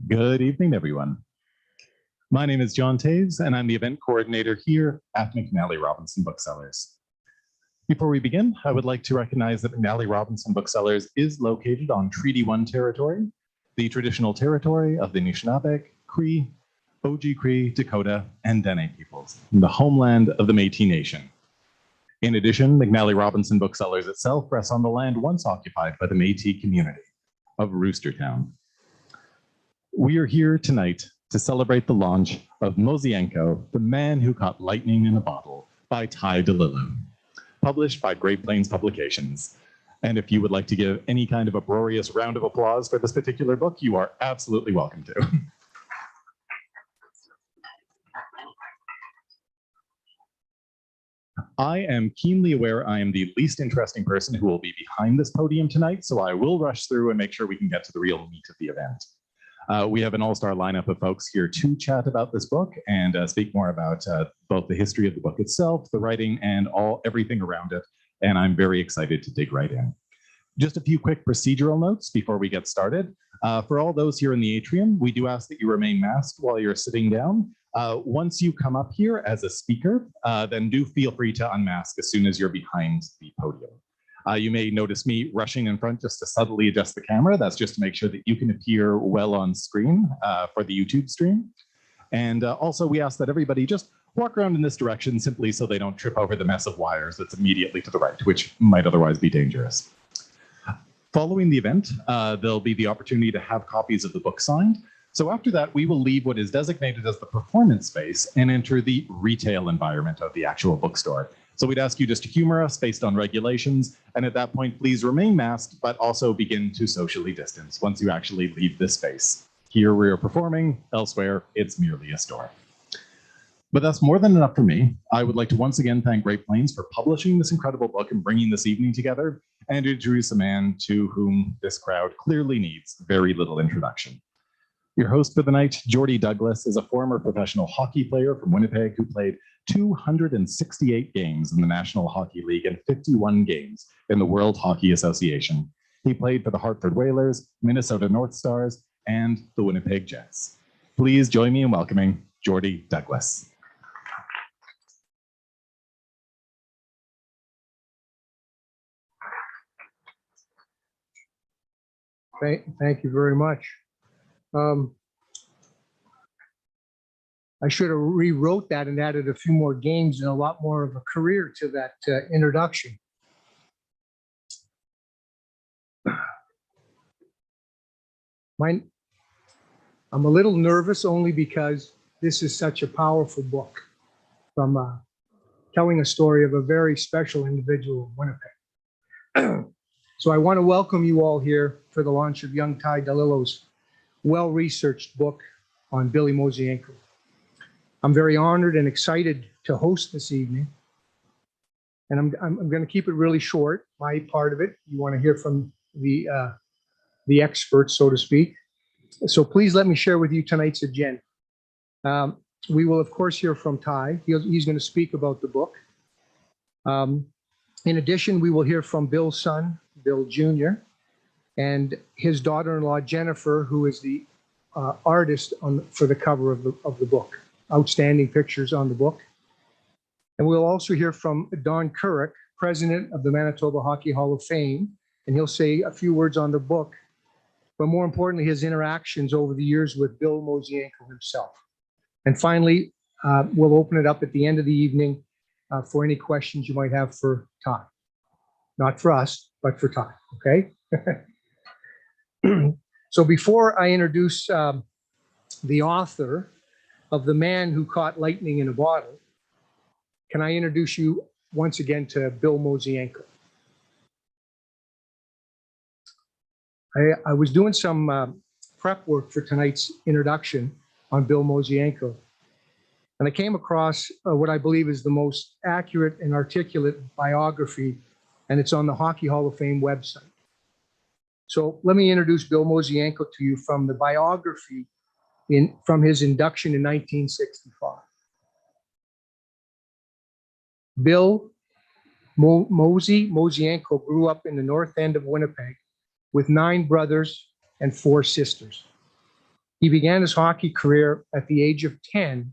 Good evening, everyone. My name is John Taves, and I'm the event coordinator here at McNally Robinson Booksellers. Before we begin, I would like to recognize that McNally Robinson Booksellers is located on Treaty 1 territory, the traditional territory of the Anishinaabe, Cree, Oji-Cree, Dakota, and Dene peoples, the homeland of the Métis Nation. In addition, McNally Robinson Booksellers itself rests on the land once occupied by the Métis community of Roostertown. We are here tonight to celebrate the launch of Mosienko, the Man Who Caught Lightning in a Bottle by Dilello, published by Great Plains Publications. And if you would like to give any kind of uproarious round of applause for this particular book, you are absolutely welcome to. I am keenly aware I am the least interesting person who will be behind this podium tonight, so I will rush through and make sure we can get to the real meat of the event. We have an all-star lineup of folks here to chat about this book and speak more about both the history of the book itself, the writing, and everything around it. And I'm very excited to dig right in. Just a few quick procedural notes before we get started. For all those here in the atrium, we do ask that you remain masked while you're sitting down. Once you come up here as a speaker, then do feel free to unmask as soon as you're behind the podium. You may notice me rushing in front just to subtly adjust the camera. That's just to make sure that you can appear well on screen for the YouTube stream. And also we ask that everybody just walk around in this direction simply so they don't trip over the mess of wires that's immediately to the right, which might otherwise be dangerous. Following the event, there'll be the opportunity to have copies of the book signed. So after that, we will leave what is designated as the performance space and enter the retail environment of the actual bookstore. So we'd ask you just to humor us based on regulations. And at that point, please remain masked, but also begin to socially distance once you actually leave this space. Here we are performing, elsewhere, it's merely a store. But that's more than enough for me. I would like to once again thank Great Plains for publishing this incredible book and bringing this evening together, and introduce a man to whom this crowd clearly needs very little introduction. Your host for the night, Jordy Douglas, is a former professional hockey player from Winnipeg who played 268 games in the National Hockey League and 51 games in the World Hockey Association. He played for the Hartford Whalers, Minnesota North Stars, and the Winnipeg Jets. Please join me in welcoming Jordy Douglas. Thank you very much. I should have rewrote that and added a few more games and a lot more of a career to that introduction. I'm a little nervous only because this is such a powerful book from telling a story of a very special individual in Winnipeg. So I want to welcome you all here for the launch of young Ty Dilello's well-researched book on Billy Mosienko. I'm very honored and excited to host this evening. And I'm going to keep it really short. My part of it, you want to hear from the experts, so to speak. So please let me share with you tonight's agenda. We will, of course, hear from Ty. He's going to speak about the book. In addition, we will hear from Bill's son, Bill Jr., and his daughter-in-law, Jennifer, who is the artist for the cover of the book. Outstanding pictures on the book. And we'll also hear from Don Kurek, president of the Manitoba Hockey Hall of Fame, and he'll say a few words on the book, but more importantly, his interactions over the years with Bill Mosienko himself. And finally, we'll open it up at the end of the evening for any questions you might have for Ty. Not for us, but for Ty, okay? So before I introduce the author of The Man Who Caught Lightning in a Bottle, can I introduce you once again to Bill Mosienko? I was doing some prep work for tonight's introduction on Bill Mosienko, and I came across what I believe is the most accurate and articulate biography, and it's on the Hockey Hall of Fame website. So let me introduce Bill Mosienko to you from the biography from his induction in 1965. Bill Mosienko grew up in the north end of Winnipeg with 9 brothers and 4 sisters. He began his hockey career at the age of 10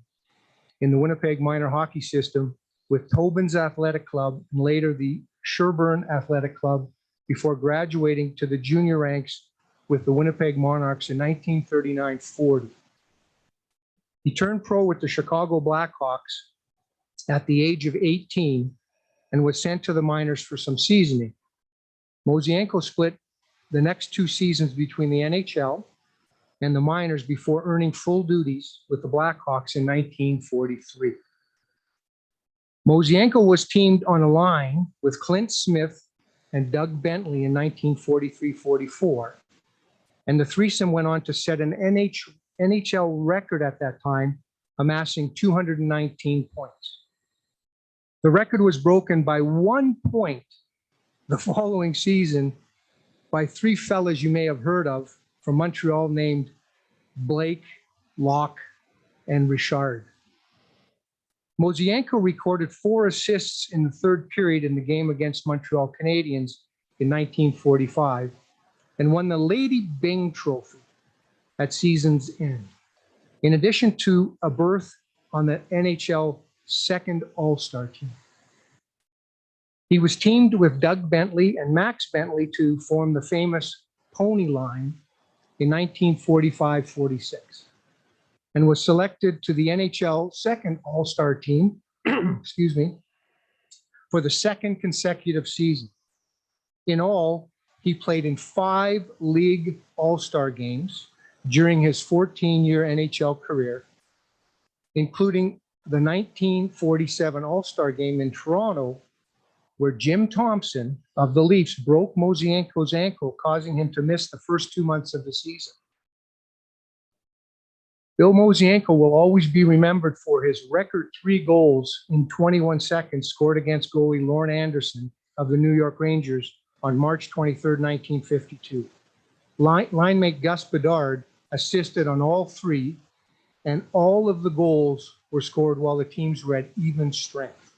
in the Winnipeg minor hockey system with Tobin's Athletic Club and later the Sherburne Athletic Club before graduating to the junior ranks with the Winnipeg Monarchs in 1939-40. He turned pro with the Chicago Blackhawks at the age of 18 and was sent to the minors for some seasoning. Mosienko split the next 2 seasons between the NHL and the minors before earning full duties with the Blackhawks in 1943. Mosienko was teamed on a line with Clint Smith and Doug Bentley in 1943-44, and the threesome went on to set an NHL record at that time, amassing 219 points. The record was broken by 1 point the following season by 3 fellas you may have heard of from Montreal named Blake, Locke, and Richard. Mosienko recorded 4 assists in the 3rd period in the game against Montreal Canadiens in 1945 and won the Lady Byng Trophy at season's end, in addition to a berth on the NHL second All-Star team. He was teamed with Doug Bentley and Max Bentley to form the famous Pony Line in 1945-46 and was selected to the NHL second All-Star team, excuse me, for the 2nd consecutive season. In all, he played in 5 league All-Star games during his 14-year NHL career, including the 1947 All-Star game in Toronto, where Jim Thompson of the Leafs broke Mosienko's ankle, causing him to miss the first 2 months of the season. Bill Mosienko will always be remembered for his record 3 goals in 21 seconds scored against goalie Lorne Anderson of the New York Rangers on March 23, 1952. Line mate Gus Bedard assisted on all 3, and all of the goals were scored while the teams were at even strength.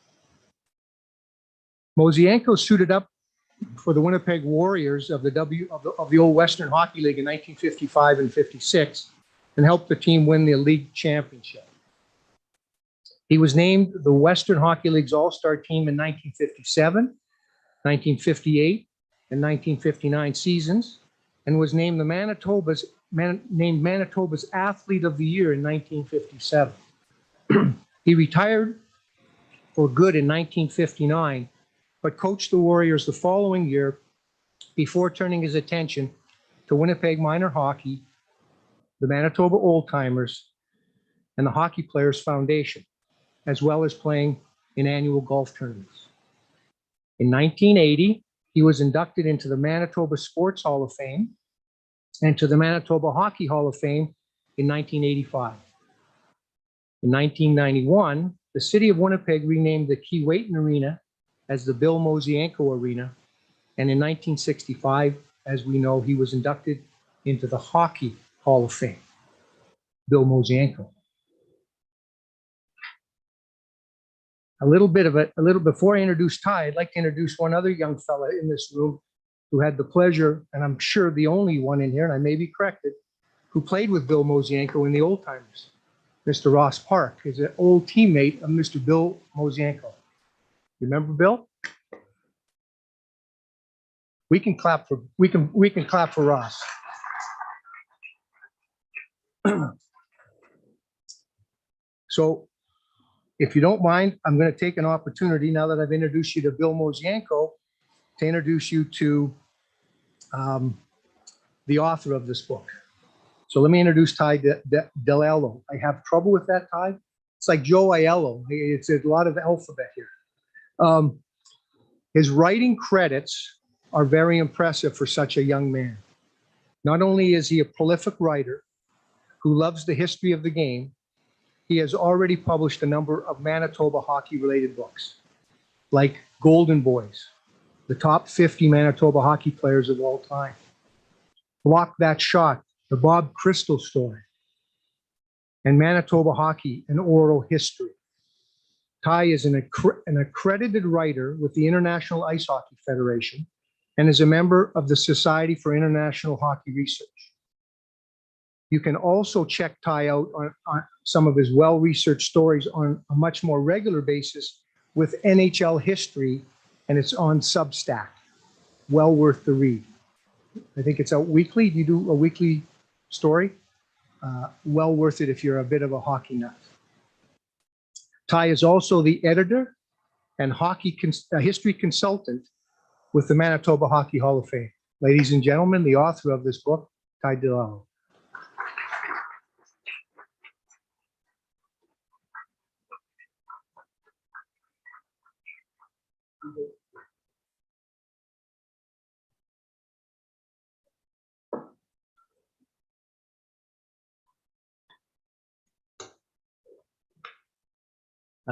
Mosienko suited up for the Winnipeg Warriors of the old Western Hockey League in 1955 and 56 and helped the team win the league championship. He was named the Western Hockey League's All-Star team in 1957, 1958, and 1959 seasons, and was named Manitoba's Athlete of the Year in 1957. He retired for good in 1959, but coached the Warriors the following year before turning his attention to Winnipeg minor hockey, the Manitoba Old Timers, and the Hockey Players Foundation, as well as playing in annual golf tournaments. In 1980, he was inducted into the Manitoba Sports Hall of Fame and to the Manitoba Hockey Hall of Fame in 1985. In 1991, the city of Winnipeg renamed the Keewatin Arena as the Bill Mosienko Arena, and in 1965, as we know, he was inducted into the Hockey Hall of Fame. Bill Mosienko. A little before I introduce Ty, I'd like to introduce one other young fella in this room who had the pleasure, and I'm sure the only one in here, and I may be corrected, who played with Bill Mosienko in the Old Timers. Mr. Ross Park is an old teammate of Mr. Bill Mosienko. You remember Bill? We can clap for Ross. So, if you don't mind, I'm going to take an opportunity now that I've introduced you to Bill Mosienko to introduce you to the author of this book. So let me introduce Ty Dilello. I have trouble with that, Ty. It's like Joe Aiello. It's a lot of alphabet here. His writing credits are very impressive for such a young man. Not only is he a prolific writer who loves the history of the game, he has already published a number of Manitoba hockey-related books, like Golden Boys, the top 50 Manitoba hockey players of all time, Block That Shot, the Bob Crystal story, and Manitoba Hockey, an Oral History. Ty is an accredited writer with the International Ice Hockey Federation and is a member of the Society for International Hockey Research. You can also check Ty out on some of his well-researched stories on a much more regular basis with NHL history, and it's on Substack. Well worth the read. I think it's out weekly. Do you do a weekly story? Well worth it if you're a bit of a hockey nut. Ty is also the editor and history consultant with the Manitoba Hockey Hall of Fame. Ladies and gentlemen, the author of this book, Ty Dilello.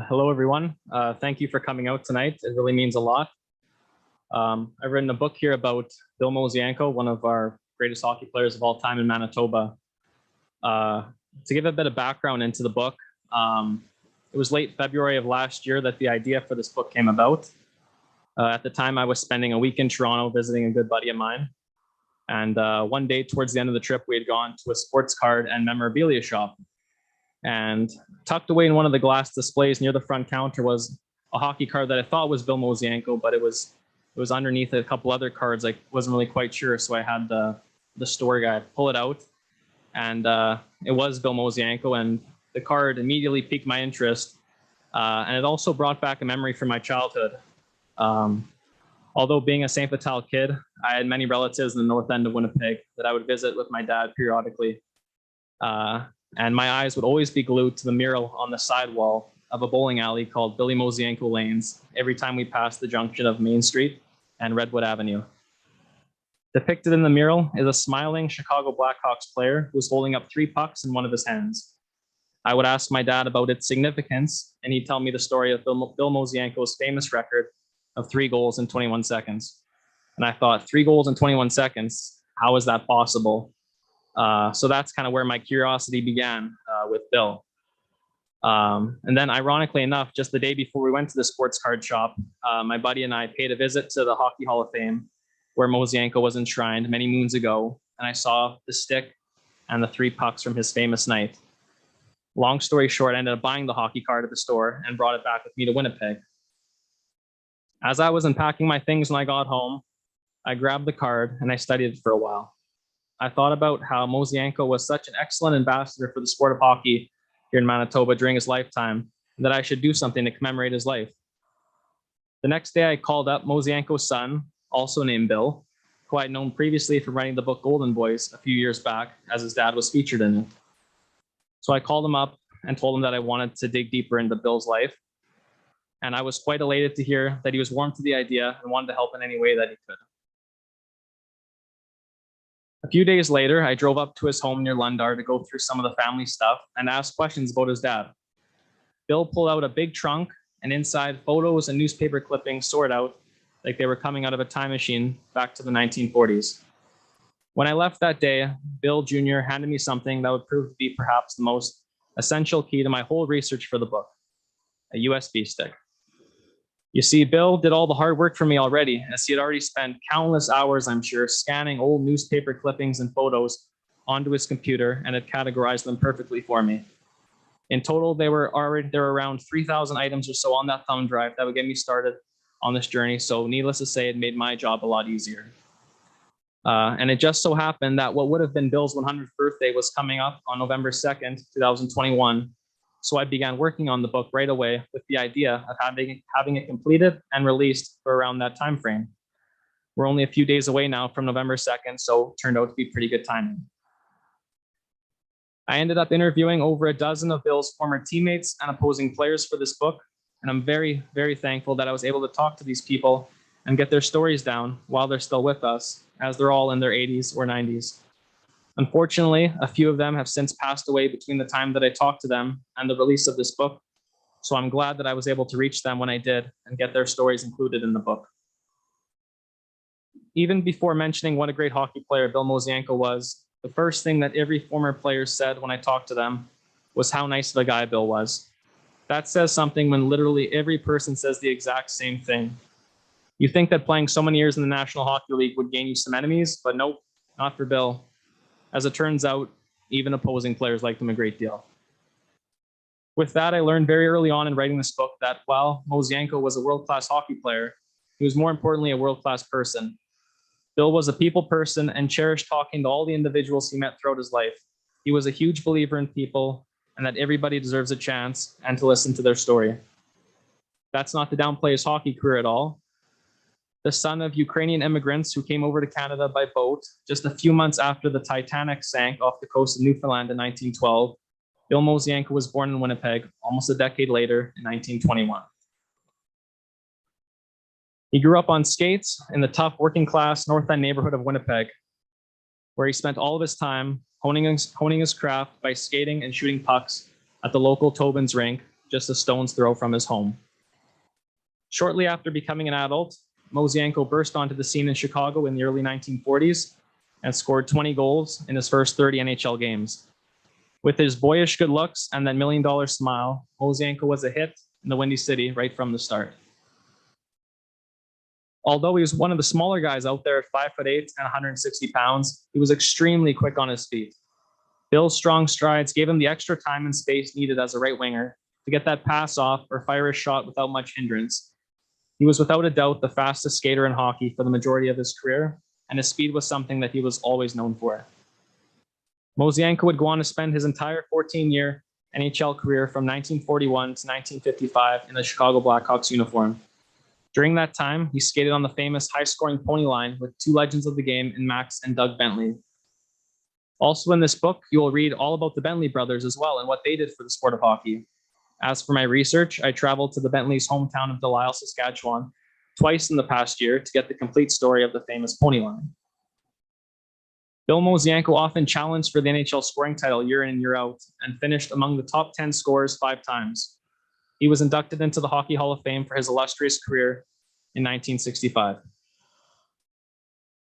Hello, everyone. Thank you for coming out tonight. It really means a lot. I've written a book here about Bill Mosienko, one of our greatest hockey players of all time in Manitoba. To give a bit of background into the book, it was late February of last year that the idea for this book came about. At the time, I was spending a week in Toronto visiting a good buddy of mine. And one day towards the end of the trip, we had gone to a sports card and memorabilia shop. And tucked away in one of the glass displays near the front counter was a hockey card that I thought was Bill Mosienko, but it was underneath a couple other cards. I wasn't really quite sure, so I had the store guy pull it out, and it was Bill Mosienko, and the card immediately piqued my interest, and it also brought back a memory from my childhood. Although being a St. Vital kid, I had many relatives in the north end of Winnipeg that I would visit with my dad periodically. And my eyes would always be glued to the mural on the sidewall of a bowling alley called Mosienko Lanes every time we passed the junction of Main Street and Redwood Avenue. Depicted in the mural is a smiling Chicago Blackhawks player who's holding up 3 pucks in one of his hands. I would ask my dad about its significance, and he'd tell me the story of Bill Mosienko's famous record of 3 goals in 21 seconds. And I thought, 3 goals in 21 seconds, how is that possible? So that's kind of where my curiosity began with Bill. And then ironically enough, just the day before we went to the sports card shop, my buddy and I paid a visit to the Hockey Hall of Fame where Mosienko was enshrined many moons ago. And I saw the stick and the 3 pucks from his famous night. Long story short, I ended up buying the hockey card at the store and brought it back with me to Winnipeg. As I was unpacking my things when I got home, I grabbed the card and I studied it for a while. I thought about how Mosienko was such an excellent ambassador for the sport of hockey here in Manitoba during his lifetime, and that I should do something to commemorate his life. The next day, I called up Mosienko's son, also named Bill, who I'd known previously from writing the book Golden Boys a few years back, as his dad was featured in it. So I called him up and told him that I wanted to dig deeper into Bill's life. And I was quite elated to hear that he was warm to the idea and wanted to help in any way that he could. A few days later, I drove up to his home near Lundar to go through some of the family stuff and ask questions about his dad. Bill pulled out a big trunk, and inside photos and newspaper clippings sorted out like they were coming out of a time machine back to the 1940s. When I left that day, Bill Jr. handed me something that would prove to be perhaps the most essential key to my whole research for the book, a USB stick. You see, Bill did all the hard work for me already, as he had already spent countless hours, I'm sure, scanning old newspaper clippings and photos onto his computer and had categorized them perfectly for me. In total, there were around 3,000 items or so on that thumb drive that would get me started on this journey. So needless to say, it made my job a lot easier. And it just so happened that what would have been Bill's 100th birthday was coming up on November 2nd, 2021. So I began working on the book right away with the idea of having it completed and released for around that time frame. We're only a few days away now from November 2nd, so it turned out to be pretty good timing. I ended up interviewing over a dozen of Bill's former teammates and opposing players for this book, and I'm very, very thankful that I was able to talk to these people and get their stories down while they're still with us, as they're all in their 80s or 90s. Unfortunately, a few of them have since passed away between the time that I talked to them and the release of this book, so I'm glad that I was able to reach them when I did and get their stories included in the book. Even before mentioning what a great hockey player Bill Mosienko was, the first thing that every former player said when I talked to them was how nice of a guy Bill was. That says something when literally every person says the exact same thing. You think that playing so many years in the National Hockey League would gain you some enemies, but nope, not for Bill. As it turns out, Even opposing players liked him a great deal. With that, I learned very early on in writing this book that while Mosienko was a world-class hockey player, he was more importantly a world-class person. Bill was a people person and cherished talking to all the individuals he met throughout his life. He was a huge believer in people and that everybody deserves a chance and to listen to their story. That's not to downplay his hockey career at all. The son of Ukrainian immigrants who came over to Canada by boat just a few months after the Titanic sank off the coast of Newfoundland in 1912, Bill Mosienko was born in Winnipeg almost a decade later in 1921. He grew up on skates in the tough working class North End neighborhood of Winnipeg, where he spent all of his time honing his craft by skating and shooting pucks at the local Tobin's rink just a stone's throw from his home. Shortly after becoming an adult, Mosienko burst onto the scene in Chicago in the early 1940s and scored 20 goals in his first 30 NHL games. With his boyish good looks and that $1 million smile, Mosienko was a hit in the Windy City right from the start. Although he was one of the smaller guys out there at 5'8" and 160 pounds, he was extremely quick on his feet. Bill's strong strides gave him the extra time and space needed as a right winger to get that pass off or fire a shot without much hindrance. He was without a doubt the fastest skater in hockey for the majority of his career, and his speed was something that he was always known for. Mosienko would go on to spend his entire 14-year NHL career from 1941 to 1955 in the Chicago Blackhawks uniform. During that time, he skated on the famous high-scoring pony line with two legends of the game in Max and Doug Bentley. Also in this book, you will read all about the Bentley brothers as well and what they did for the sport of hockey. As for my research, I traveled to the Bentley's hometown of Dilello, Saskatchewan, twice in the past year to get the complete story of the famous pony line. Bill Mosienko often challenged for the NHL scoring title year in and year out and finished among the top 10 scorers 5 times. He was inducted into the Hockey Hall of Fame for his illustrious career in 1965.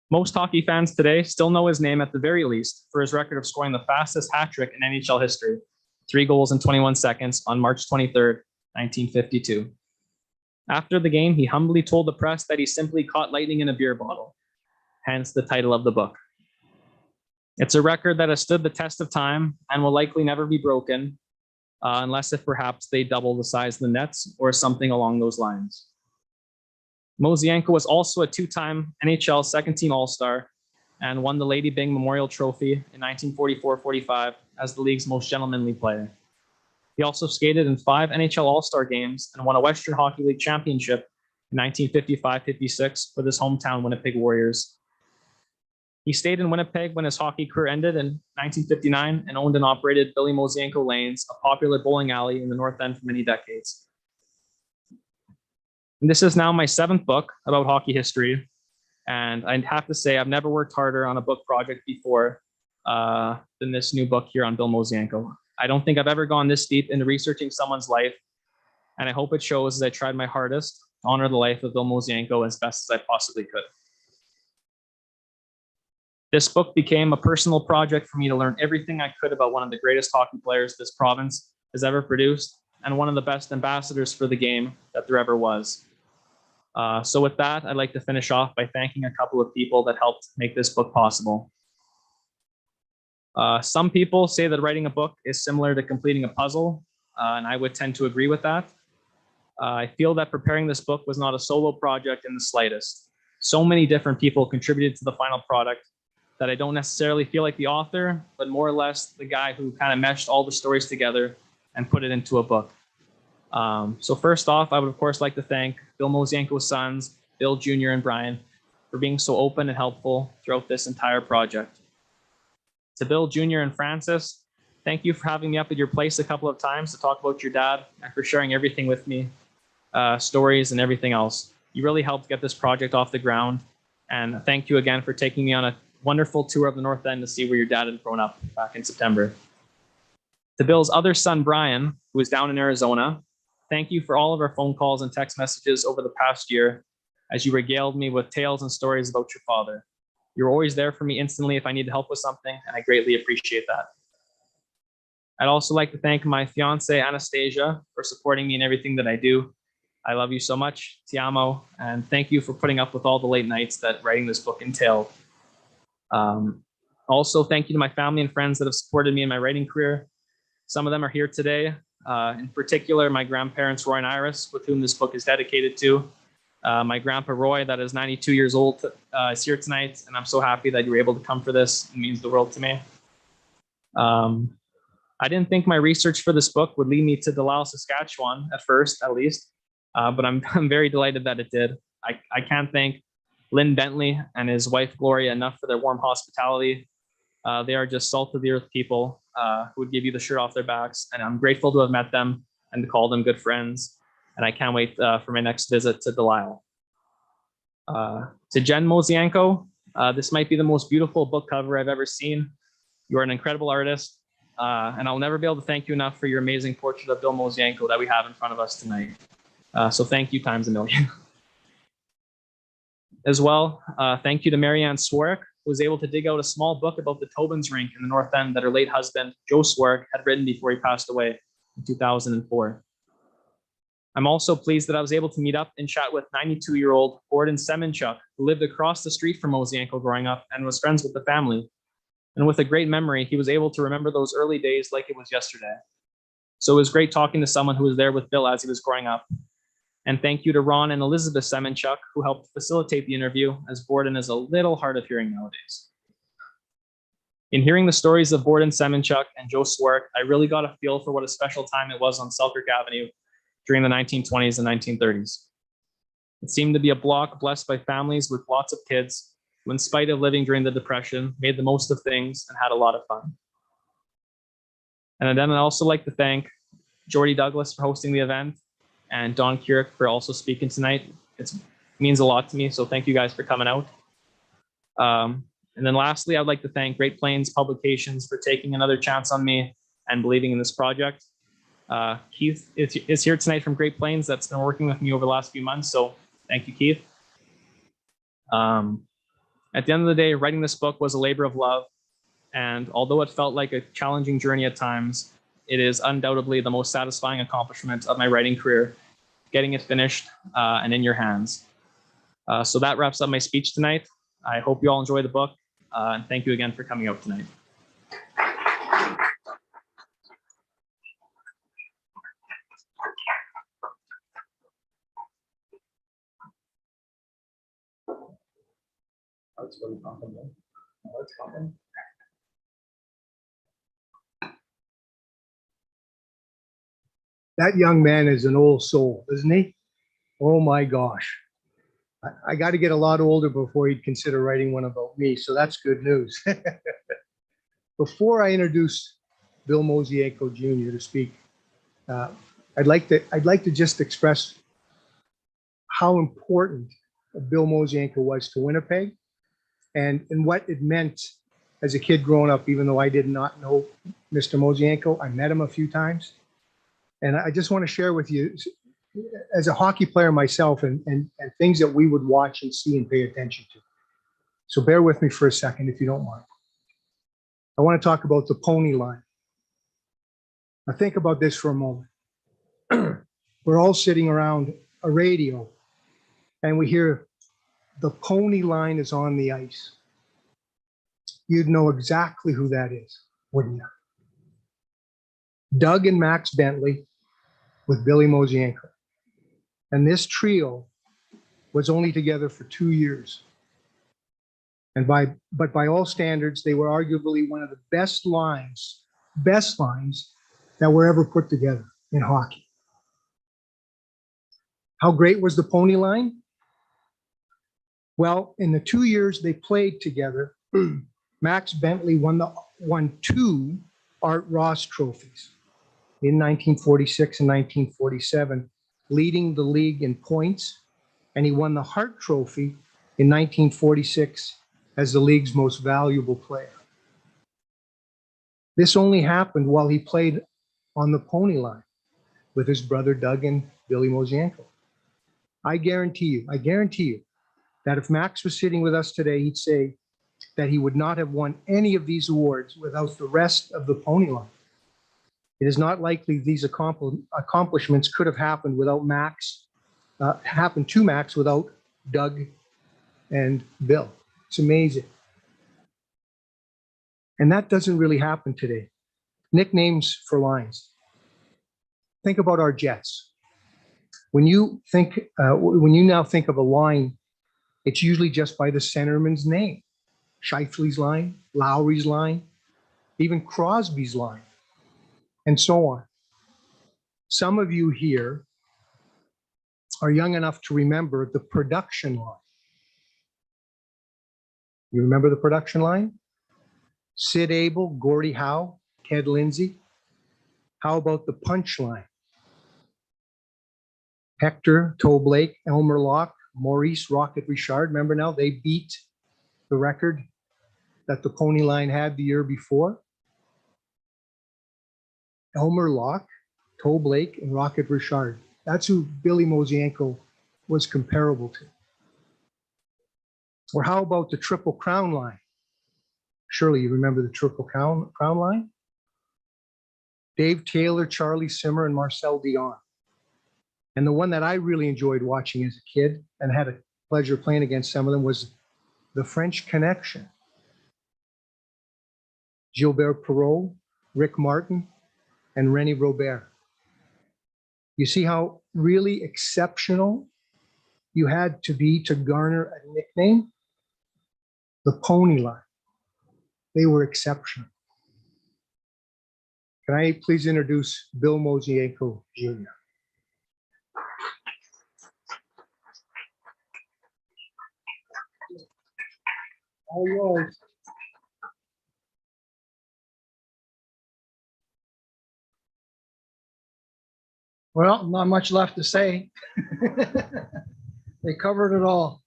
Most hockey fans today still know his name at the very least for his record of scoring the fastest hat trick in NHL history, 3 goals in 21 seconds on March 23rd, 1952. After the game, he humbly told the press that he simply caught lightning in a beer bottle, hence the title of the book. It's a record that has stood the test of time and will likely never be broken, unless if perhaps they double the size of the nets or something along those lines. Mosienko was also a 2-time NHL second-team All-Star and won the Lady Byng Memorial Trophy in 1944-45 as the league's most gentlemanly player. He also skated in 5 NHL All-Star games and won a Western Hockey League championship in 1955-56 with his hometown Winnipeg Warriors. He stayed in Winnipeg when his hockey career ended in 1959 and owned and operated Billy Mosienko Lanes, a popular bowling alley in the North End for many decades. And this is now my 7th book about hockey history, and I'd have to say I've never worked harder on a book project before than this new book here on Bill Mosienko. I don't think I've ever gone this deep into researching someone's life, and I hope it shows as I tried my hardest to honor the life of Bill Mosienko as best as I possibly could. This book became a personal project for me to learn everything I could about one of the greatest hockey players this province has ever produced and one of the best ambassadors for the game that there ever was. So with that, I'd like to finish off by thanking a couple of people that helped make this book possible. Some people say that writing a book is similar to completing a puzzle, and I would tend to agree with that. I feel that preparing this book was not a solo project in the slightest. So many different people contributed to the final product that I don't necessarily feel like the author, but more or less the guy who kind of meshed all the stories together and put it into a book. So first off, I would of course like to thank Bill Mosienko's sons, Bill Jr. and Brian, for being so open and helpful throughout this entire project. To Bill Jr. and Francis, thank you for having me up at your place a couple of times to talk about your dad and for sharing everything with me, stories and everything else. You really helped get this project off the ground. And thank you again for taking me on a wonderful tour of the North End to see where your dad had grown up back in September. To Bill's other son, Brian, who is down in Arizona, thank you for all of our phone calls and text messages over the past year as you regaled me with tales and stories about your father. You're always there for me instantly if I need help with something, and I greatly appreciate that. I'd also like to thank my fiance, Anastasia, for supporting me in everything that I do. I love you so much, ti amo, and thank you for putting up with all the late nights that writing this book entailed. Also, thank you to my family and friends that have supported me in my writing career. Some of them are here today. In particular, my grandparents, Roy and Iris, with whom this book is dedicated to. My grandpa, Roy, that is 92 years old, is here tonight, and I'm so happy that you were able to come for this. It means the world to me. I didn't think my research for this book would lead me to Dilello, Saskatchewan, at first, at least, but I'm very delighted that it did. I can't thank Lynn Bentley and his wife, Gloria, enough for their warm hospitality. They are just salt of the earth people who would give you the shirt off their backs, and I'm grateful to have met them and to call them good friends. And I can't wait for my next visit to Dilello. To Jen Mosienko, this might be the most beautiful book cover I've ever seen. You are an incredible artist, and I'll never be able to thank you enough for your amazing portrait of Bill Mosienko that we have in front of us tonight. So thank you times a million. As well, thank you to Marianne Swarek, who was able to dig out a small book about the Tobin's rink in the North End that her late husband, Joe Swarek, had written before he passed away in 2004. I'm also pleased that I was able to meet up and chat with 92-year-old Gordon Semenchuk, who lived across the street from Mosienko growing up and was friends with the family. And with a great memory, he was able to remember those early days like it was yesterday. So it was great talking to someone who was there with Bill as he was growing up. And thank you to Ron and Elizabeth Semenchuk, who helped facilitate the interview, as Gordon is a little hard of hearing nowadays. In hearing the stories of Gordon Semenchuk and Joe Swarek, I really got a feel for what a special time it was on Selkirk Avenue during the 1920s and 1930s. It seemed to be a block blessed by families with lots of kids who, in spite of living during the Depression, made the most of things and had a lot of fun. And then I'd also like to thank Jordy Douglas for hosting the event and Don Keurig for also speaking tonight. It means a lot to me, so thank you guys for coming out. And then lastly, I'd like to thank Great Plains Publications for taking another chance on me and believing in this project. Keith is here tonight from Great Plains. That's been working with me over the last few months, so thank you, Keith. At the end of the day, writing this book was a labor of love, and although it felt like a challenging journey at times, it is undoubtedly the most satisfying accomplishment of my writing career, getting it finished and in your hands. So that wraps up my speech tonight. I hope you all enjoy the book, and thank you again for coming out tonight. That young man is an old soul, isn't he? Oh my gosh. I got to get a lot older before he'd consider writing one about me, so that's good news. Before I introduce Bill Mosienko Jr. to speak, I'd like to just express how important Bill Mosienko was to Winnipeg and what it meant as a kid growing up, even though I did not know Mr. Mosienko. I met him a few times. And I just want to share with you, as a hockey player myself, and things that we would watch and see and pay attention to. So bear with me for a second, if you don't mind. I want to talk about the pony line. Now think about this for a moment. We're all sitting around a radio and we hear the pony line is on the ice. You'd know exactly who that is, wouldn't you? Doug and Max Bentley with Billy Mosienko. And this trio was only together for 2 years. But by all standards, they were arguably one of the best lines that were ever put together in hockey. How great was the pony line? Well, in the 2 years they played together, Max Bentley won 2 Art Ross trophies in 1946 and 1947, leading the league in points, and he won the Hart Trophy in 1946 as the league's most valuable player. This only happened while he played on the pony line with his brother Doug and Billy Mosienko. I guarantee you that if Max was sitting with us today, he'd say that he would not have won any of these awards without the rest of the pony line. It is not likely these accomplishments could have happened without happened to Max without Doug and Bill. It's amazing. And that doesn't really happen today. Nicknames for lines. Think about our Jets. When you now think of a line, it's usually just by the centerman's name. Shifley's line, Lowry's line, even Crosby's line, and so on. Some of you here are young enough to remember the production line. You remember the production line? Sid Abel, Gordie Howe, Ted Lindsay. How about the punch line? Hector, Toe Blake, Elmer Locke, Maurice Rocket Richard. Remember now, they beat the record that the pony line had the year before. Elmer Locke, Toe Blake, and Rocket Richard. That's who Billy Mosienko was comparable to. Or how about the Triple Crown line? Surely you remember the Triple Crown line? Dave Taylor, Charlie Simmer, and Marcel Dion. And the one that I really enjoyed watching as a kid and had a pleasure playing against some of them was the French Connection. Gilbert Perrault, Rick Martin, and René Robert. You see how really exceptional you had to be to garner a nickname? The pony line. They were exceptional. Can I please introduce Bill Mosienko Jr.? All yours. Well, not much left to say. They covered it all.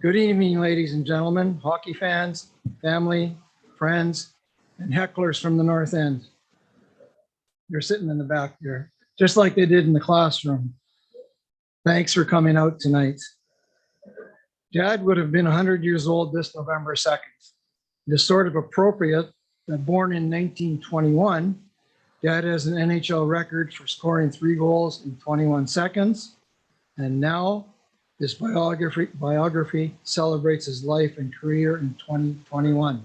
Good evening, ladies and gentlemen, hockey fans, family, friends, and hecklers from the North End. You're sitting in the back there, just like they did in the classroom. Thanks for coming out tonight. Dad would have been 100 years old this November 2nd. It is sort of appropriate that born in 1921, Dad has an NHL record for scoring 3 goals in 21 seconds. And now this biography celebrates his life and career in 2021.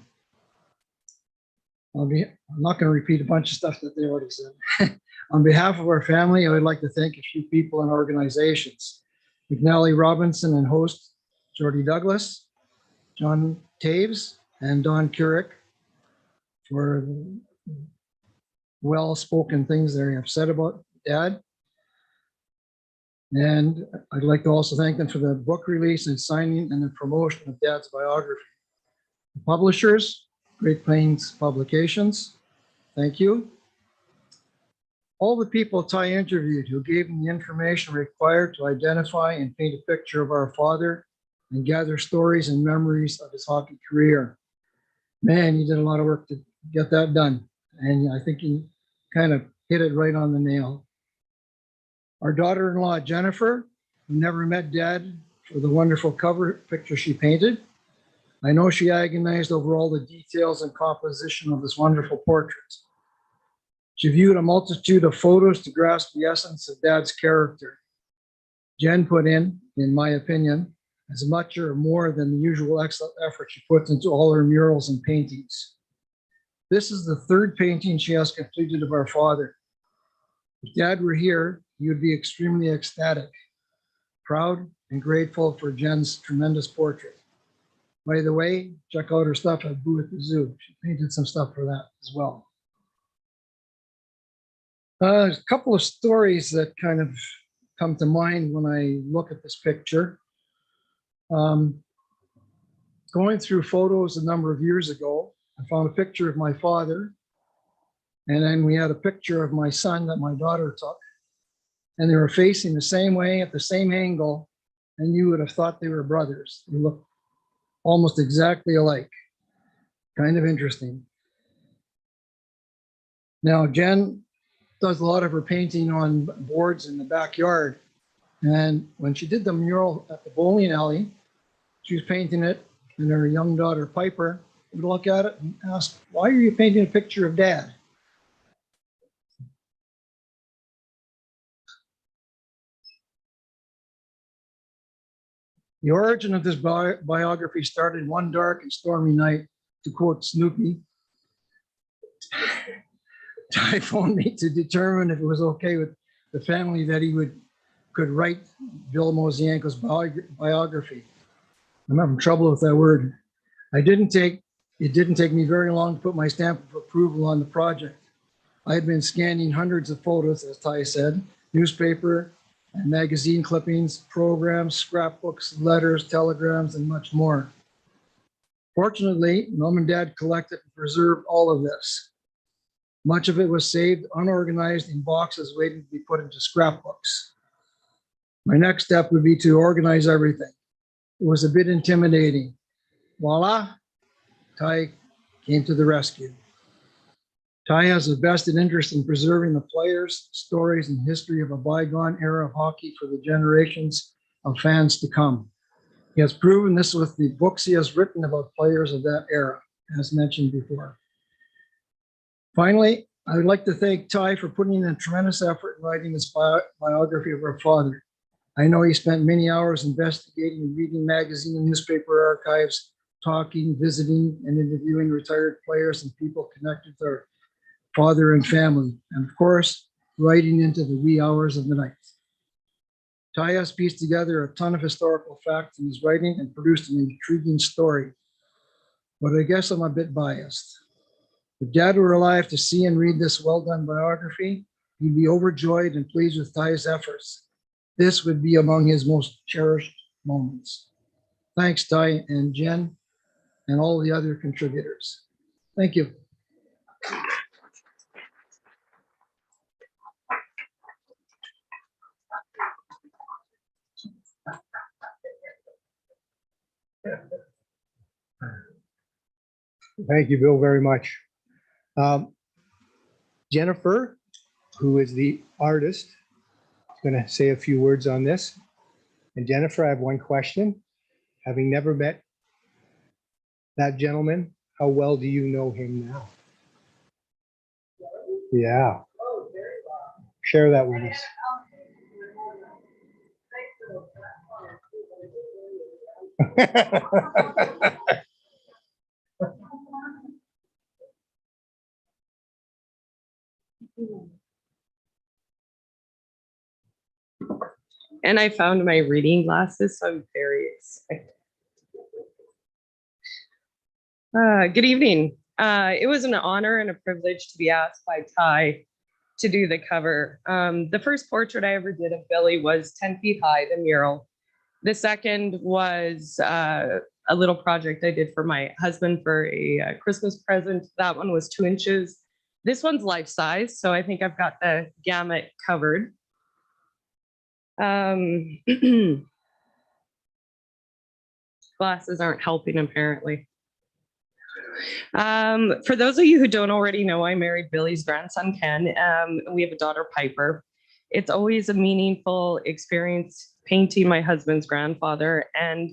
I'm not going to repeat a bunch of stuff that they already said. On behalf of our family, I would like to thank a few people and organizations. McNally Robinson and host Jordy Douglas, John Taves, and Don Keurig for well-spoken things they have said about Dad. And I'd like to also thank them for the book release and signing and the promotion of Dad's biography. The publishers, Great Plains Publications, thank you. All the people Ty interviewed who gave me the information required to identify and paint a picture of our father and gather stories and memories of his hockey career. Man, you did a lot of work to get that done. And I think you kind of hit it right on the nail. Our daughter-in-law, Jennifer, who never met Dad, for the wonderful cover picture she painted. I know she agonized over all the details and composition of this wonderful portrait. She viewed a multitude of photos to grasp the essence of Dad's character. Jen put in my opinion, as much or more than the usual excellent effort she puts into all her murals and paintings. This is the 3rd painting she has completed of our father. If Dad were here, he would be extremely ecstatic, proud and grateful for Jen's tremendous portrait. By the way, check out her stuff at Boo at the Zoo. She painted some stuff for that as well. A couple of stories that kind of come to mind when I look at this picture. Going through photos a number of years ago, I found a picture of my father, and then we had a picture of my son that my daughter took, and they were facing the same way at the same angle, and you would have thought they were brothers. They looked almost exactly alike. Kind of interesting. Now, Jen does a lot of her painting on boards in the backyard, and when she did the mural at the bowling alley, she was painting it, and her young daughter, Piper, would look at it and ask, "Why are you painting a picture of Dad?" The origin of this biography started one dark and stormy night to quote Snoopy, Ty phoned me to determine if it was okay with the family that he could write Bill Mosienko's biography. I'm having trouble with that word. It didn't take me very long to put my stamp of approval on the project. I had been scanning hundreds of photos, as Ty said, newspaper and magazine clippings, programs, scrapbooks, letters, telegrams, and much more. Fortunately, Mom and Dad collected and preserved all of this. Much of it was saved unorganized in boxes waiting to be put into scrapbooks. My next step would be to organize everything. It was a bit intimidating. Voila, Ty came to the rescue. Ty has a vested interest in preserving the players, stories, and history of a bygone era of hockey for the generations of fans to come. He has proven this with the books he has written about players of that era, as mentioned before. Finally, I would like to thank Ty for putting in a tremendous effort in writing this biography of our father. I know he spent many hours investigating and reading magazine and newspaper archives, talking, visiting, and interviewing retired players and people connected to our father and family, and of course, writing into the wee hours of the night. Ty has pieced together a ton of historical facts in his writing and produced an intriguing story. But I guess I'm a bit biased. If Dad were alive to see and read this well-done biography, he'd be overjoyed and pleased with Ty's efforts. This would be among his most cherished moments. Thanks, Ty and Jen, and all the other contributors. Thank you. Thank you, Bill, very much. Jennifer, who is the artist, is going to say a few words on this. And Jennifer, I have one question. Having never met that gentleman, how well do you know him now? Yeah. Oh, very well. Share that with us. And I found my reading glasses, so I'm very excited. Good evening. It was an honor and a privilege to be asked by Ty to do the cover. The first portrait I ever did of Billy was 10 feet high, the mural. The second was a little project I did for my husband for a Christmas present. That one was 2 inches. This one's life size, so I think I've got the gamut covered. Glasses aren't helping, apparently. For those of you who don't already know, I married Billy's grandson, Ken. We have a daughter, Piper. It's always a meaningful experience painting my husband's grandfather and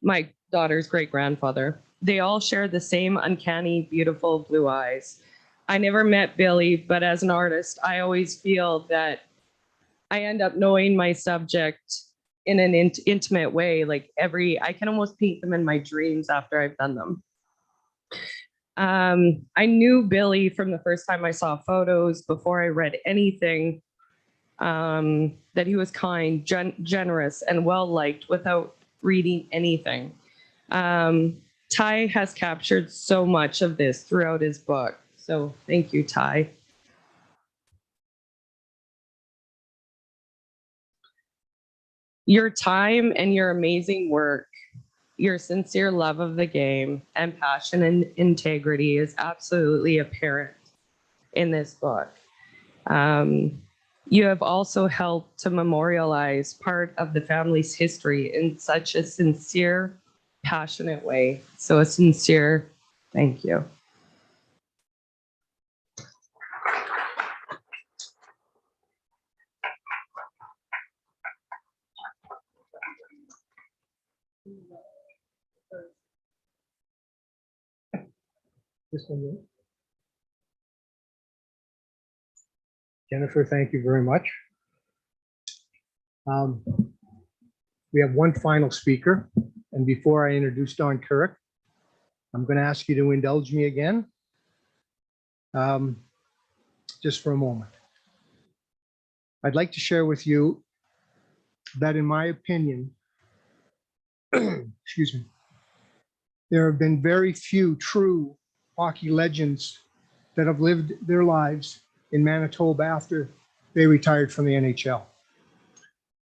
my daughter's great-grandfather. They all share the same uncanny, beautiful blue eyes. I never met Billy, but as an artist, I always feel that I end up knowing my subject in an intimate way. Like I can almost paint them in my dreams after I've done them. I knew Billy from the first time I saw photos, before I read anything, that he was kind, generous, and well-liked without reading anything. Ty has captured so much of this throughout his book. So thank you, Ty. Your time and your amazing work, your sincere love of the game, and passion and integrity is absolutely apparent in this book. You have also helped to memorialize part of the family's history in such a sincere, passionate way. So a sincere thank you. This one there. Jennifer, thank you very much. We have one final speaker. And before I introduce Don Kirk, I'm going to ask you to indulge me again, just for a moment. I'd like to share with you that, in my opinion, excuse me, there have been very few true hockey legends that have lived their lives in Manitoba after they retired from the NHL.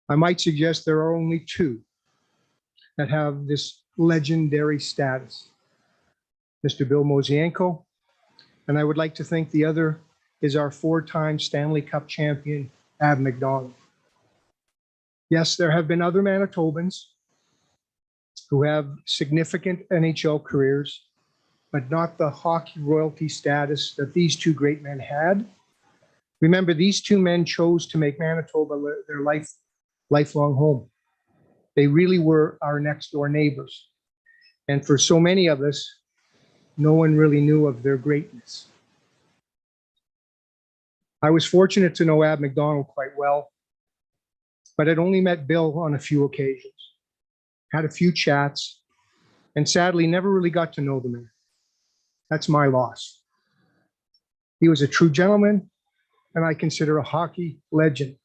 I might suggest there are only two that have this legendary status. Mr. Bill Mosienko, and I would like to think the other is our four-time Stanley Cup champion, Ab McDonald. Yes, there have been other Manitobans who have significant NHL careers, but not the hockey royalty status that these two great men had. Remember, these two men chose to make Manitoba their lifelong home. They really were our next door neighbors. And for so many of us, no one really knew of their greatness. I was fortunate to know Ab McDonald quite well, but I'd only met Bill on a few occasions, had a few chats, and sadly never really got to know the man. That's my loss. He was a true gentleman, and I consider a hockey legend.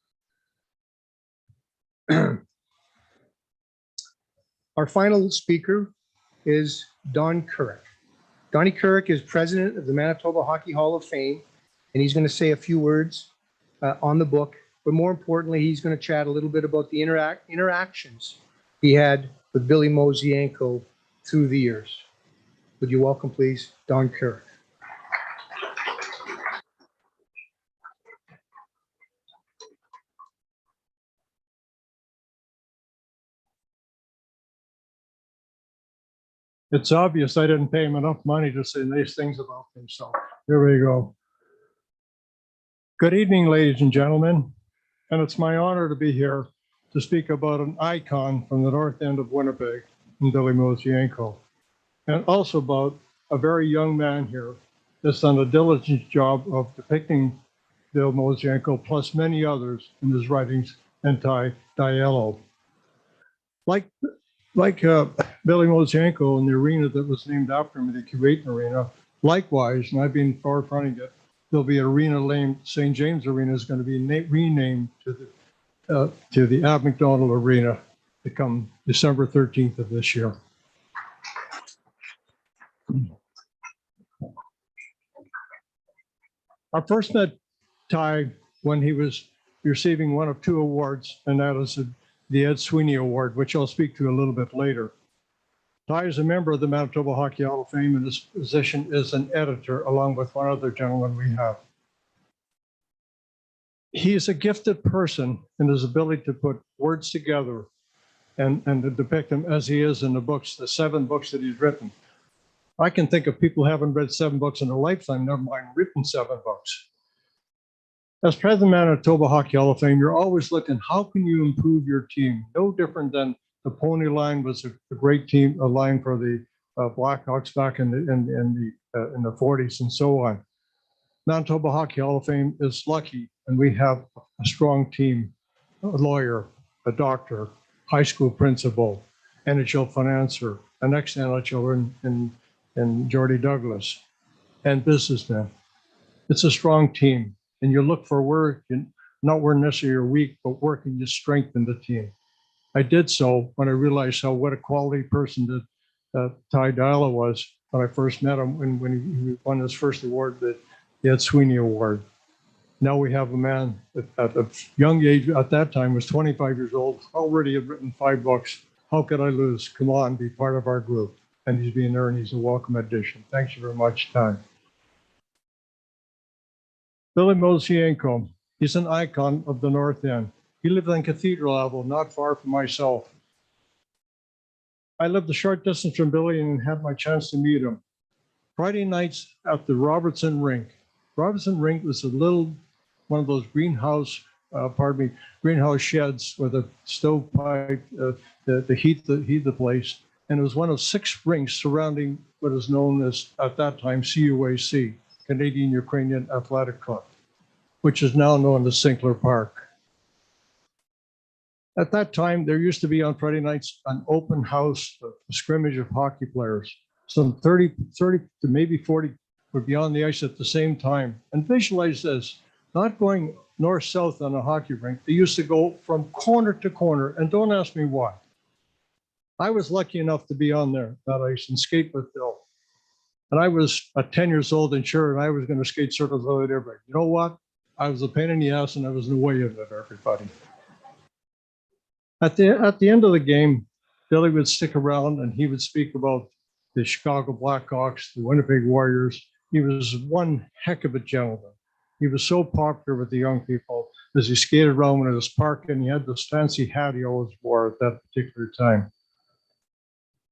Our final speaker is Don Kurek. Donnie Kurek is president of the Manitoba Hockey Hall of Fame, and he's going to say a few words on the book, but more importantly, he's going to chat a little bit about the interactions he had with Billy Mosienko through the years. Would you welcome, please, Don Kurek? It's obvious I didn't pay him enough money to say nice things about him, so here we go. Good evening, ladies and gentlemen, and it's my honor to be here to speak about an icon from the north end of Winnipeg, Billy Mosienko, and also about a very young man here that's done a diligent job of depicting Bill Mosienko, plus many others in his writings, and Dilello. Like Billy Mosienko in the arena that was named after him, the Kuwait Arena, likewise, and I've been forefronting it, there'll be an arena named St. James Arena is going to be renamed to the Ab McDonald Arena to come December 13th of this year. I first met Ty when he was receiving one of two awards, and that is the Ed Sweeney Award, which I'll speak to a little bit later. Ty is a member of the Manitoba Hockey Hall of Fame, and his position is an editor, along with one other gentleman we have. He is a gifted person in his ability to put words together and to depict them as he is in the books, the 7 books that he's written. I can think of people who haven't read 7 books in their lifetime, never mind written 7 books. As president of Manitoba Hockey Hall of Fame, you're always looking, how can you improve your team? No different than the Pony line was a great team, a line for the Blackhawks back in the 40s and so on. Manitoba Hockey Hall of Fame is lucky, and we have a strong team, a lawyer, a doctor, high school principal, NHL financier, an ex-NHL in Jordy Douglas, and businessmen. It's a strong team. And you look for work, and not where necessarily you're weak, but working to strengthen the team. I did so when I realized what a quality person that Ty Dilello was when I first met him when he won his first award, the Ed Sweeney Award. Now we have a man at a young age, at that time was 25 years old, already had written 5 books. How could I lose? Come on, be part of our group. And he's being there, and he's a welcome addition. Thank you very much, Ty. Billy Mosienko, he's an icon of the North End. He lived on Cathedral Avenue, not far from myself. I lived a short distance from Billy and had my chance to meet him. Friday nights at the Robertson Rink. Robertson Rink was a little, one of those greenhouse sheds with a stovepipe to heat the place. And it was one of 6 rinks surrounding what is known as, at that time, CUAC. Canadian Ukrainian Athletic Club, which is now known as Sinclair Park. At that time, there used to be on Friday nights an open house, a scrimmage of hockey players. some 30 to maybe 40 would be on the ice at the same time. And visualize this, not going north-south on a hockey rink. They used to go from corner to corner, and don't ask me why. I was lucky enough to be on that ice and skate with Bill. And I was 10 years old and sure, and I was going to skate circles over everybody. You know what? I was a pain in the ass and I was in the way of everybody. At the end of the game, Billy would stick around and he would speak about the Chicago Blackhawks, the Winnipeg Warriors. He was one heck of a gentleman. He was so popular with the young people as he skated around when it was parking. He had this fancy hat he always wore at that particular time.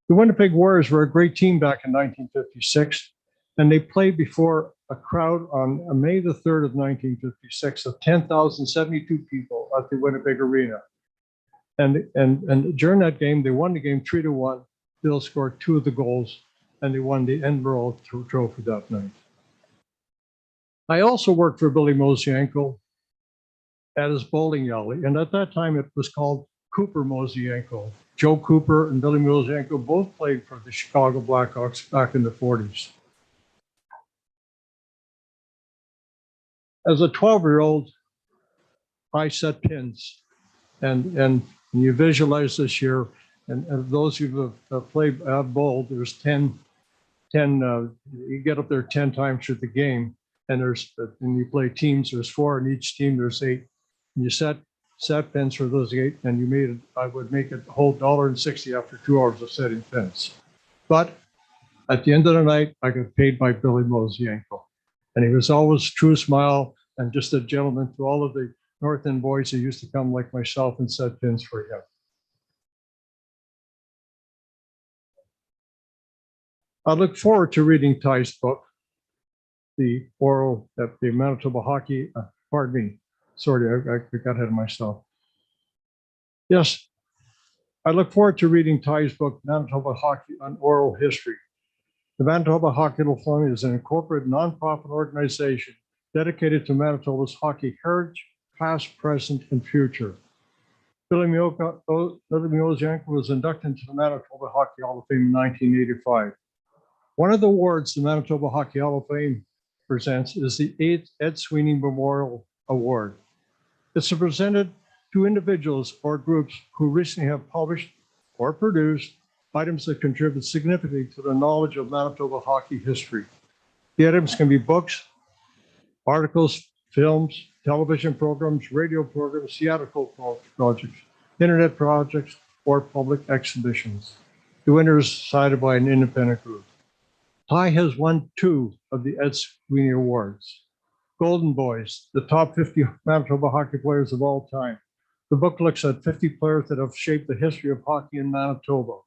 The Winnipeg Warriors were a great team back in 1956, and they played before a crowd on May the 3rd of 1956 of 10,072 people at the Winnipeg Arena. And during that game, they won the game 3-1. Bill scored 2 of the goals, and they won the Edinburgh Trophy that night. I also worked for Billy Mosienko at his bowling alley, and at that time it was called Cooper Mosienko. Joe Cooper and Billy Mosienko both played for the Chicago Blackhawks back in the 40s. As a 12-year-old, I set pins, and you visualize this here, and those who have played bowled, there's 10, you get up there 10 times through the game, and you play teams, there's 4 in each team, there's 8. And you set pins for those 8, and I would make it a whole $1.60 after 2 hours of setting pins. But at the end of the night, I got paid by Billy Mosienko. And he was always true smile and just a gentleman to all of the North End boys who used to come like myself and set pins for him. I look forward to reading Ty's book, the Manitoba Hockey, pardon me, sorry, I got ahead of myself. Yes, I look forward to reading Ty's book, Manitoba Hockey, an Oral History. The Manitoba Hockey Fund is an incorporated nonprofit organization dedicated to Manitoba's hockey heritage, past, present, and future. Billy Mosienko was inducted into the Manitoba Hockey Hall of Fame in 1985. One of the awards the Manitoba Hockey Hall of Fame presents is the 8th Ed Sweeney Memorial Award. It's presented to individuals or groups who recently have published or produced items that contribute significantly to the knowledge of Manitoba hockey history. The items can be books, articles, films, television programs, radio programs, theatrical projects, internet projects, or public exhibitions. The winner is decided by an independent group. Ty has won 2 of the Ed Sweeney Awards. Golden Boys, the top 50 Manitoba hockey players of all time. The book looks at 50 players that have shaped the history of hockey in Manitoba.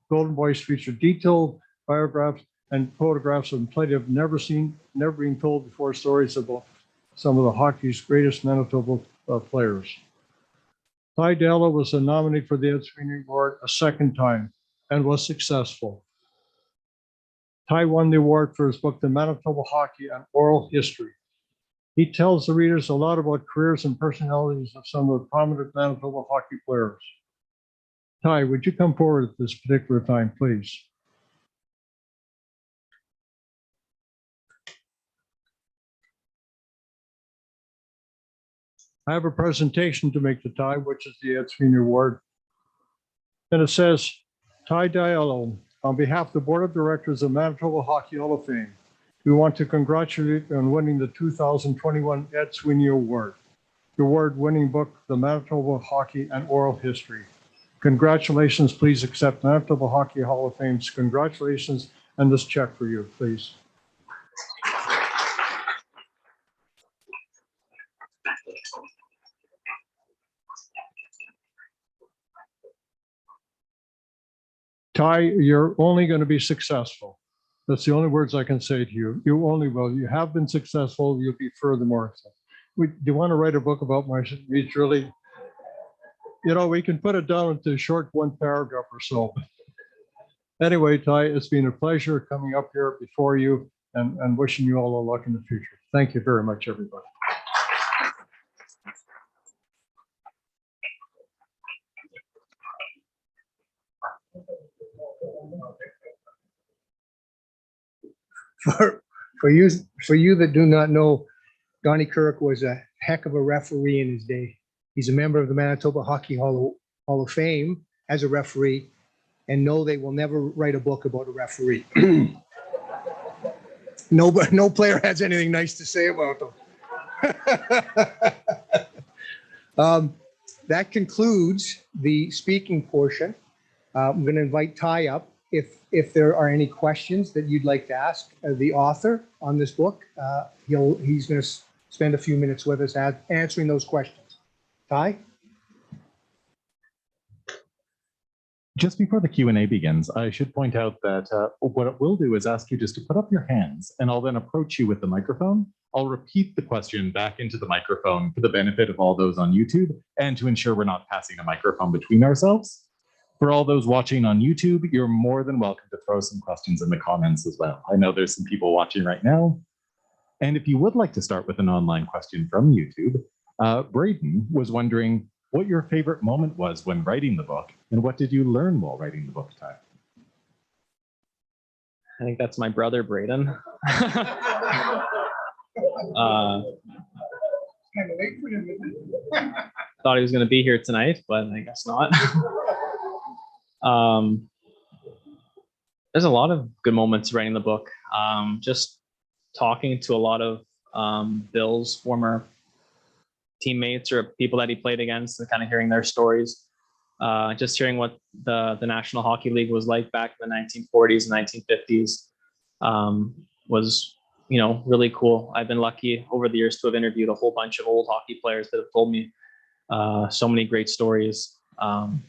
Golden Boys feature detailed biographs and photographs of plenty of never been told before stories about some of the hockey's greatest Manitoba players. Ty Dilello was a nominee for the Ed Sweeney Award a 2nd time and was successful. Ty won the award for his book, The Manitoba Hockey and Oral History. He tells the readers a lot about careers and personalities of some of the prominent Manitoba hockey players. Ty, would you come forward at this particular time, please? I have a presentation to make to Ty, which is the Ed Sweeney Award. And it says, Ty Dilello, on behalf of the Board of Directors of Manitoba Hockey Hall of Fame, we want to congratulate you on winning the 2021 Ed Sweeney Award, the award-winning book, The Manitoba Hockey and Oral History. Congratulations, please accept Manitoba Hockey Hall of Fame's congratulations and this check for you, please. Ty, you're only going to be successful. That's the only words I can say to you. You only will. You have been successful. You'll be furthermore. Do you want to write a book about my speech, really? You know, we can put it down into a short 1 paragraph or so. Anyway, Ty, it's been a pleasure coming up here before you and wishing you all the luck in the future. Thank you very much, everybody. for you that do not know, Donnie Kirk was a heck of a referee in his day. He's a member of the Manitoba Hockey Hall of Fame as a referee, and no, they will never write a book about a referee. No player has anything nice to say about them. That concludes the speaking portion. I'm going to invite Ty up. If there are any questions that you'd like to ask the author on this book, he's going to spend a few minutes with us answering those questions. Ty? Just before the Q&A begins, I should point out that what it will do is ask you just to put up your hands, and I'll then approach you with the microphone. I'll repeat the question back into the microphone for the benefit of all those on YouTube and to ensure we're not passing a microphone between ourselves. For all those watching on YouTube, you're more than welcome to throw some questions in the comments as well. I know there's some people watching right now. And if you would like to start with an online question from YouTube, Braden was wondering what your favorite moment was when writing the book, and what did you learn while writing the book, Ty? I think that's my brother, Braden. Thought he was going to be here tonight, but I guess not. There's a lot of good moments writing the book. Just talking to a lot of Bill's former teammates or people that he played against and kind of hearing their stories. Just hearing what the National Hockey League was like back in the 1940s and 1950s was, really cool. I've been lucky over the years to have interviewed a whole bunch of old hockey players that have told me so many great stories.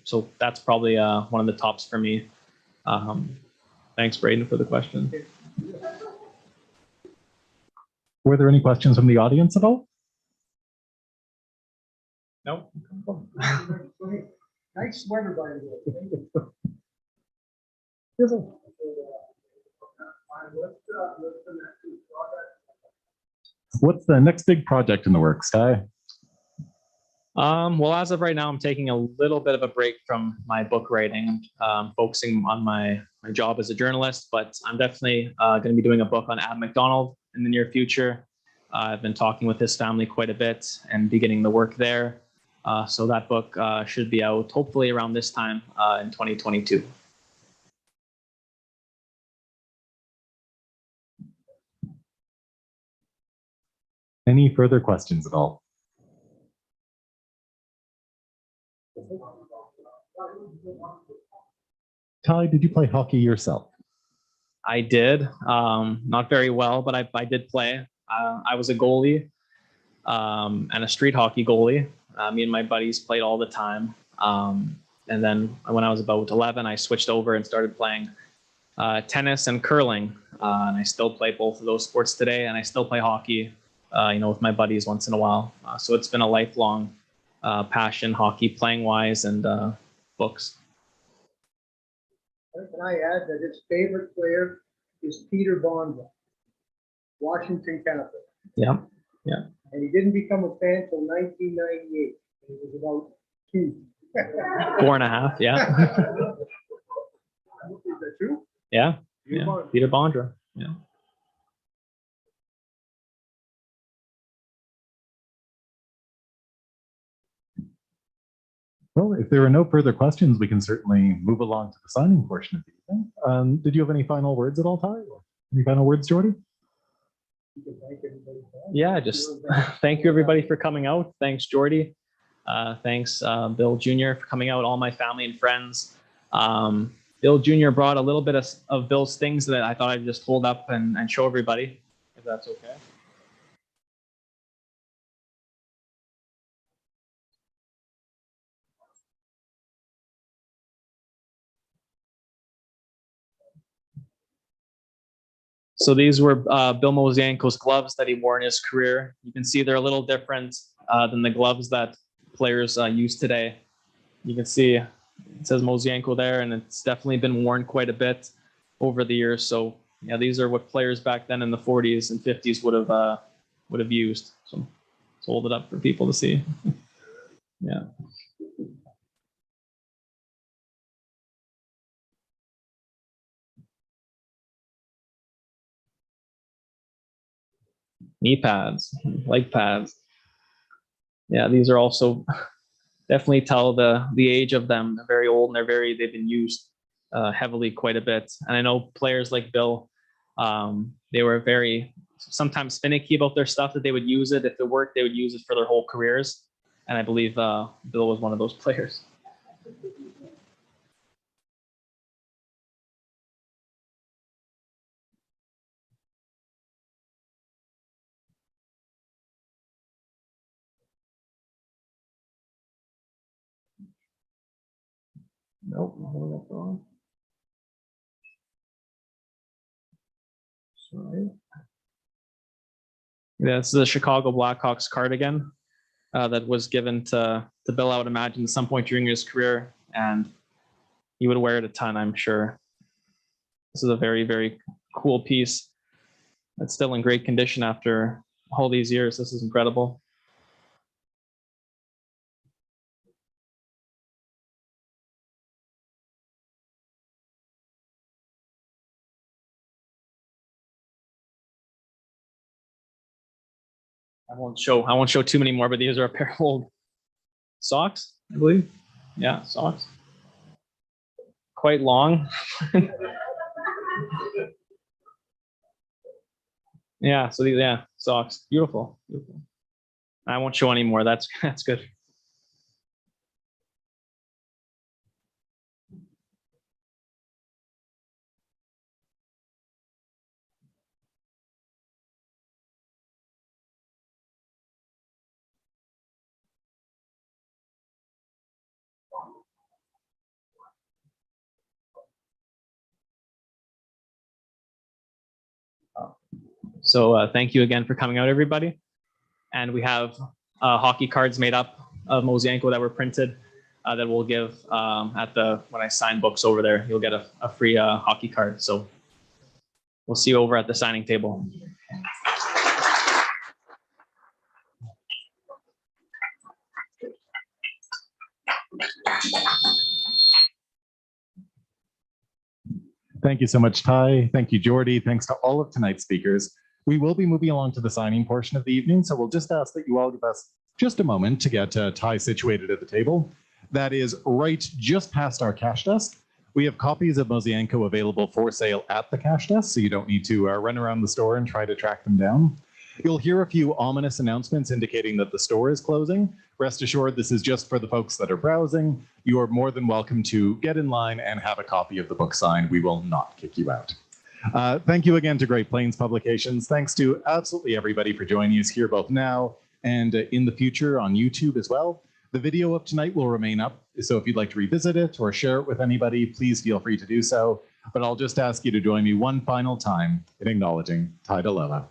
So that's probably one of the tops for me. Thanks, Braden, for the question. Were there any questions from the audience at all? No. Nice sweater, by the way. What's the next big project in the works, Ty? Well, as of right now, I'm taking a little bit of a break from my book writing, focusing on my job as a journalist, but I'm definitely going to be doing a book on Adam McDonald in the near future. I've been talking with his family quite a bit and beginning the work there. So that book should be out hopefully around this time in 2022. Any further questions at all? Ty, did you play hockey yourself? I did, not very well, but I did play. I was a goalie and a street hockey goalie. Me and my buddies played all the time. And then when I was about 11, I switched over and started playing tennis and curling. And I still play both of those sports today, and I still play hockey, with my buddies once in a while. So it's been a lifelong passion, hockey playing wise, and books. Can I add that his favorite player is Peter Bondra, Washington Capitals. Yeah. And he didn't become a fan until 1998. He was about 2. 4.5, yeah. Is that true? Yeah. Peter Bondra. Peter Bondra. Yeah. Well, if there are no further questions, we can certainly move along to the signing portion of the evening. Did you have any final words at all, Ty? Or any final words, Jordy? Yeah, just thank you everybody for coming out. Thanks, Jordy. Thanks, Bill Jr. for coming out, all my family and friends. Bill Jr. brought a little bit of Bill's things that I thought I'd just hold up and show everybody, if that's okay. So these were Bill Mosienko's gloves that he wore in his career. You can see they're a little different than the gloves that players use today. You can see it says Mosienko there, and it's definitely been worn quite a bit over the years. So yeah, these are what players back then in the 40s and 50s would have used. So let's hold it up for people to see. Yeah. knee pads, leg pads. Yeah, these are also definitely tell the age of them. They're very old and they've been used heavily quite a bit. And I know players like Bill, they were very sometimes finicky about their stuff, that they would use it. If it worked, they would use it for their whole careers. And I believe Bill was one of those players. Nope, wrong. Sorry. Yeah, this is a Chicago Blackhawks cardigan that was given to Bill, I would imagine, at some point during his career, and he would wear it a ton, I'm sure. This is a very, very cool piece. It's still in great condition after all these years. This is incredible. I won't show too many more, but these are a pair of old socks, I believe. Yeah, socks. Quite long. Yeah, so these, yeah, socks. Beautiful. Beautiful. I won't show any more. That's good. So thank you again for coming out, everybody. And we have hockey cards made up of Mosienko that were printed that we'll give when I sign books over there. You'll get a free hockey card. So we'll see you over at the signing table. Thank you so much, Ty. Thank you, Jordy. Thanks to all of tonight's speakers. We will be moving along to the signing portion of the evening, so we'll just ask that you all give us just a moment to get Ty situated at the table. That is right just past our cash desk. We have copies of Mosienko available for sale at the cash desk, so you don't need to run around the store and try to track them down. You'll hear a few ominous announcements indicating that the store is closing. Rest assured, this is just for the folks that are browsing. You are more than welcome to get in line and have a copy of the book signed. We will not kick you out. Thank you again to Great Plains Publications. Thanks to absolutely everybody for joining us here both now and in the future on YouTube as well. The video of tonight will remain up, so if you'd like to revisit it or share it with anybody, please feel free to do so. But I'll just ask you to join me one final time in acknowledging Ty Dilello.